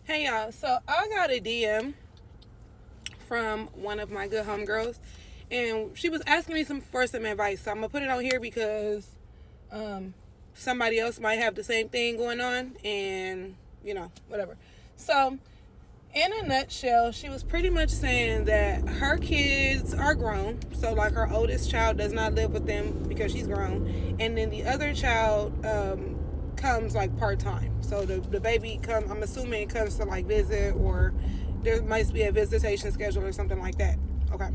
Hey y'all, so I got a DM from one of my good homegirls, and she was asking me for some advice. So I'm gonna put it on here because um, somebody else might have the same thing going on, and whatever. So, in a nutshell, she was pretty much saying that her kids are grown. So, like, her oldest child does not live with them because she's grown, and then the other child comes like part time. So the baby comes. I'm assuming it comes to like visit, or there might be a visitation schedule or something like that. Okay.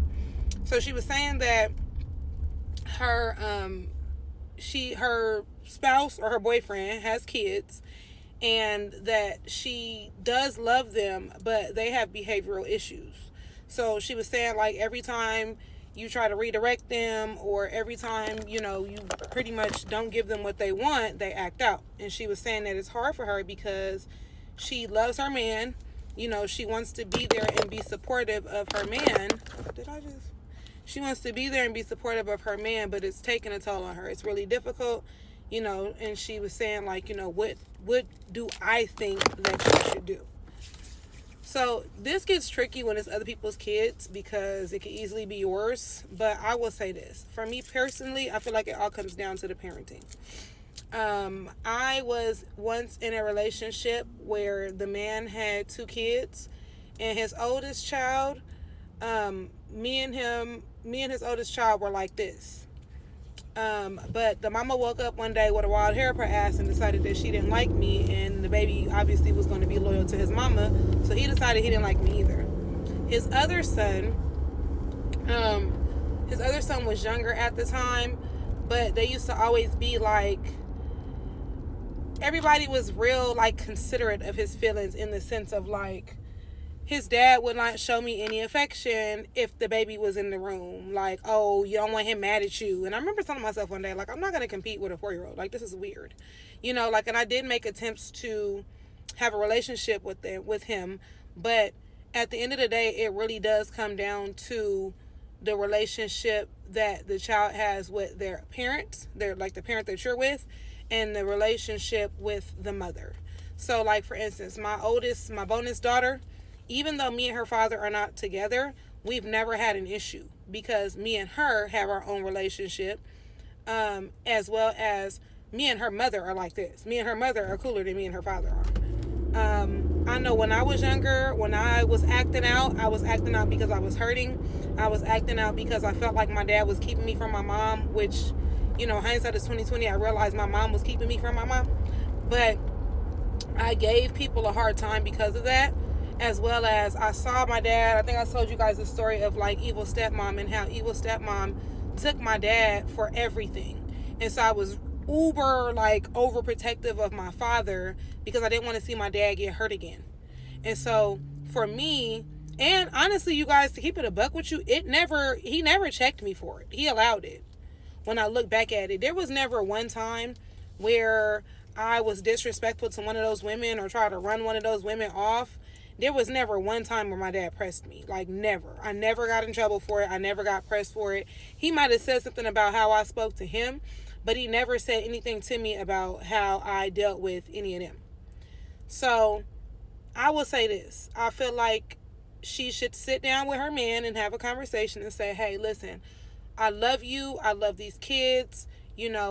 So she was saying that her her spouse or her boyfriend has kids, and that she does love them, but they have behavioral issues. So she was saying, like, every time you try to redirect them, or every time, you pretty much don't give them what they want, they act out. And she was saying that it's hard for her because she loves her man. She wants to be there and be supportive of her man. Did I just? She wants to be there and be supportive of her man, but it's taking a toll on her. It's really difficult, and she was saying, like, what do I think that you should do? So this gets tricky when it's other people's kids because it could easily be yours. But I will say this. For me personally, I feel like it all comes down to the parenting. I was once in a relationship where the man had two kids, and his oldest child, me and his oldest child were like this. But the mama woke up one day with a wild hair up her ass and decided that she didn't like me, and the baby obviously was going to be loyal to his mama, so he decided he didn't like me either. His other son, was younger at the time, but they used to always be like, everybody was real like considerate of his feelings, in the sense of like, his dad would not show me any affection if the baby was in the room. Like, oh, you don't want him mad at you. And I remember telling myself one day, like, I'm not going to compete with a 4-year-old. Like, this is weird. Like, and I did make attempts to have a relationship with him. But at the end of the day, it really does come down to the relationship that the child has with their parents, the parent that you're with, and the relationship with the mother. So, like, for instance, my bonus daughter, even though me and her father are not together, we've never had an issue because me and her have our own relationship, as well as me and her mother are like this. Me and her mother are cooler than me and her father are. I know when I was younger, when I was acting out because I was hurting. I was acting out because I felt like my dad was keeping me from my mom, which, hindsight is 2020. I realized my mom was keeping me from my mom. But I gave people a hard time because of that, as well as I saw my dad. I think I told you guys the story of like evil stepmom, and how evil stepmom took my dad for everything. And so I was uber like overprotective of my father because I didn't want to see my dad get hurt again. And so for me, and honestly, you guys, to keep it a buck with you, he never checked me for it. He allowed it. When I look back at it, there was never one time where I was disrespectful to one of those women or tried to run one of those women off. There was never one time where my dad pressed me. Like, never. I never got in trouble for it. I never got pressed for it. He might have said something about how I spoke to him, but he never said anything to me about how I dealt with any of them. So, I will say this. I feel like she should sit down with her man and have a conversation and say, hey, listen, I love you. I love these kids. I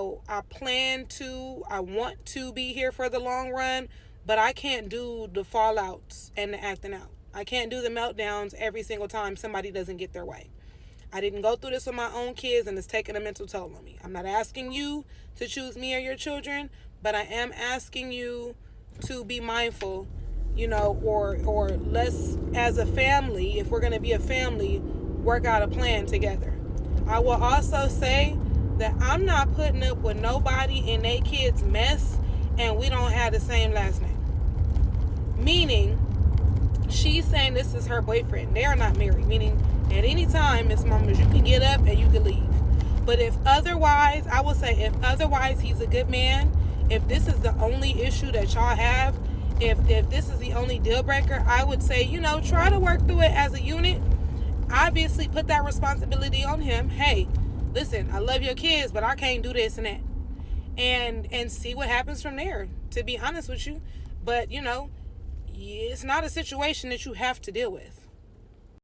want to be here for the long run, but I can't do the fallouts and the acting out. I can't do the meltdowns every single time somebody doesn't get their way. I didn't go through this with my own kids, and it's taking a mental toll on me. I'm not asking you to choose me or your children, but I am asking you to be mindful, or let's, as a family, if we're going to be a family, work out a plan together. I will also say that I'm not putting up with nobody in their kids' mess and we don't have the same last name. Meaning, she's saying this is her boyfriend. They are not married. Meaning, at any time, Miss Mamas, you can get up and you can leave. But if otherwise, I will say, if otherwise he's a good man, if this is the only issue that y'all have, if this is the only deal breaker, I would say, try to work through it as a unit. Obviously, put that responsibility on him. Hey, listen, I love your kids, but I can't do this and that. And see what happens from there, to be honest with you. But, it's not a situation that you have to deal with.